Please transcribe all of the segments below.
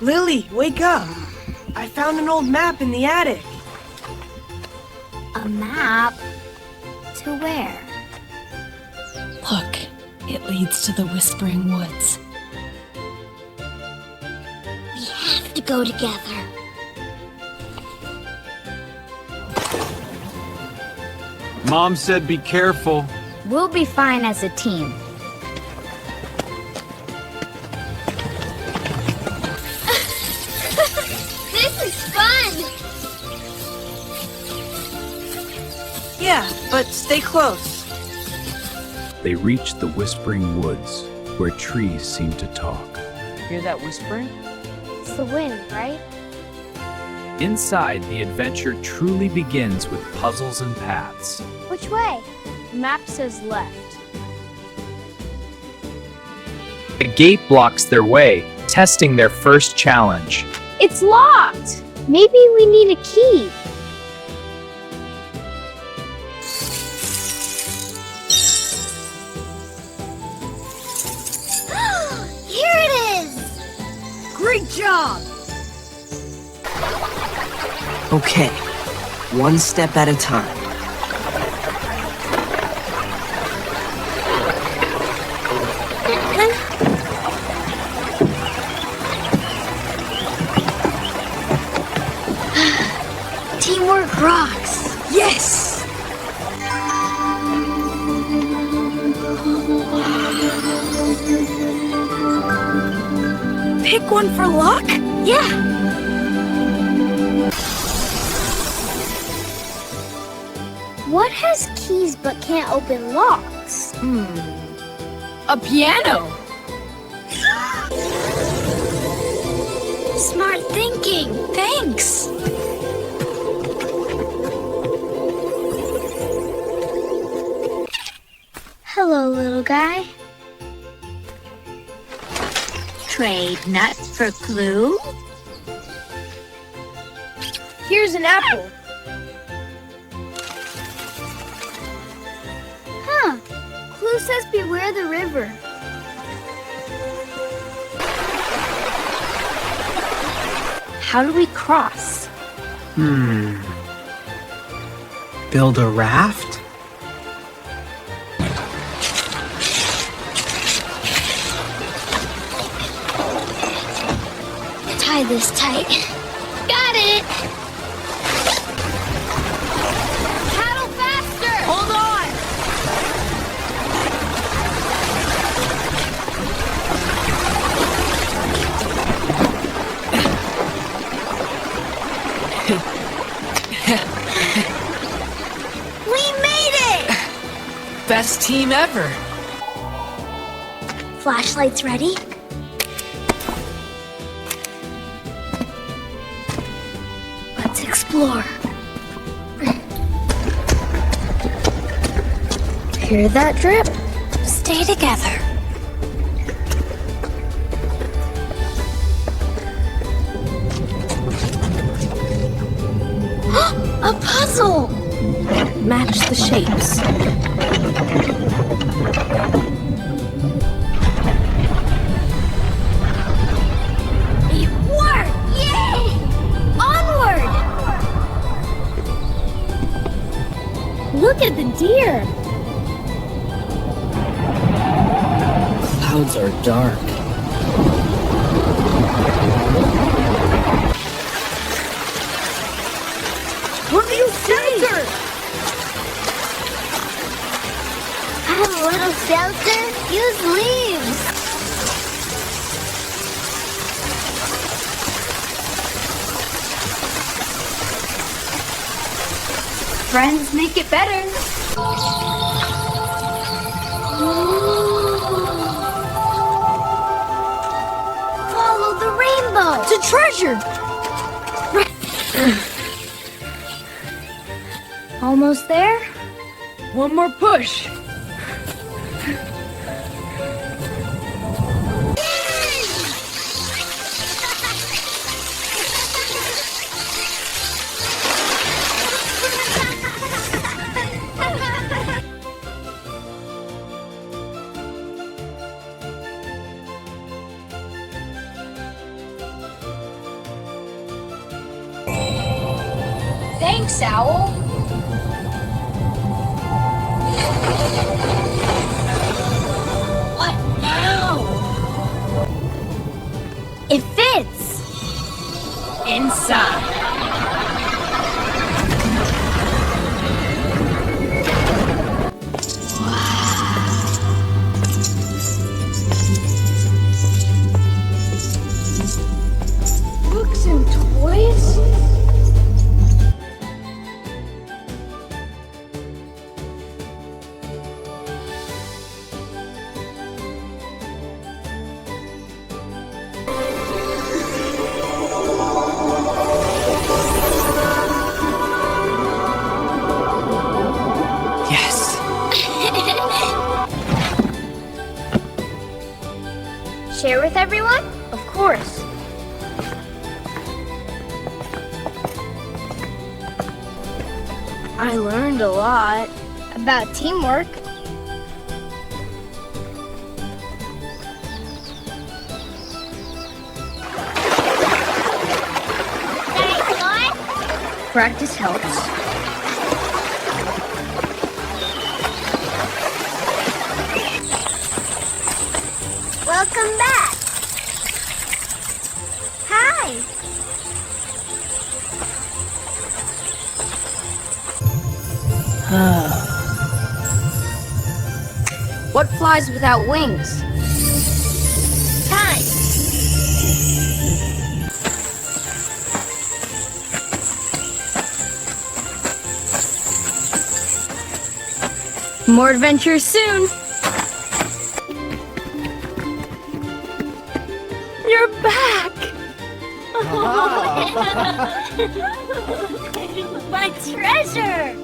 Lily, wake up! I found an old map in the attic. A map? To where? Look, it leads to the Whispering Woods. We have to go together. Mom said be careful. We'll be fine as a team. This is fun! Yeah, but stay close. They reached the Whispering Woods, where trees seemed to talk. Hear that whispering? It's the wind, right? Inside, the adventure truly begins with puzzles and paths. Which way? The map says left. A gate blocks their way, testing their first challenge. It's locked! Maybe we need a key. Here it is! Great job! Okay, one step at a time. Teamwork rocks! Yes! Pick one for luck? Yeah! What has keys but can't open locks? A piano! Smart thinking! Thanks! Hello, little guy. Trade nuts for glue? Here's an apple. Huh. Clue says beware the river. How do we cross? Build a raft? Tie this tight. Got it! Paddle faster! Hold on! We made it! Best team ever. Flashlights ready? Let's explore. Hear that drip? Stay together. A puzzle! Match the shapes. It worked! Yay! Onward! Look at the deer! Clouds are dark. Reveal center! Have a little shelter? Use leaves! Friends make it better. Follow the rainbow! To treasure! Almost there? One more push. Thanks, Owl. What now? It fits. Inside. Books and toys? Yes. Share with everyone? Of course. I learned a lot about teamwork. Practice helps. Welcome back. Hi. What flies without wings? Time. More adventures soon. You're back. My treasure.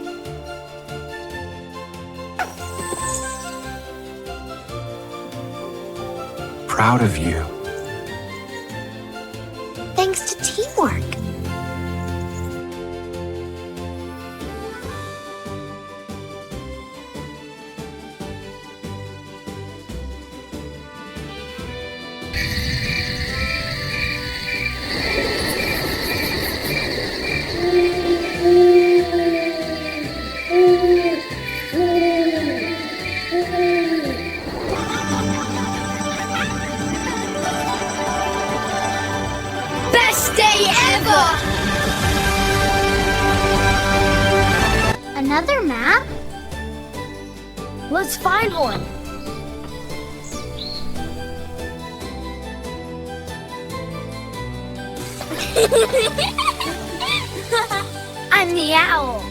Proud of you. Thanks to teamwork. Best day ever! Another map? Let's find one. I'm the owl.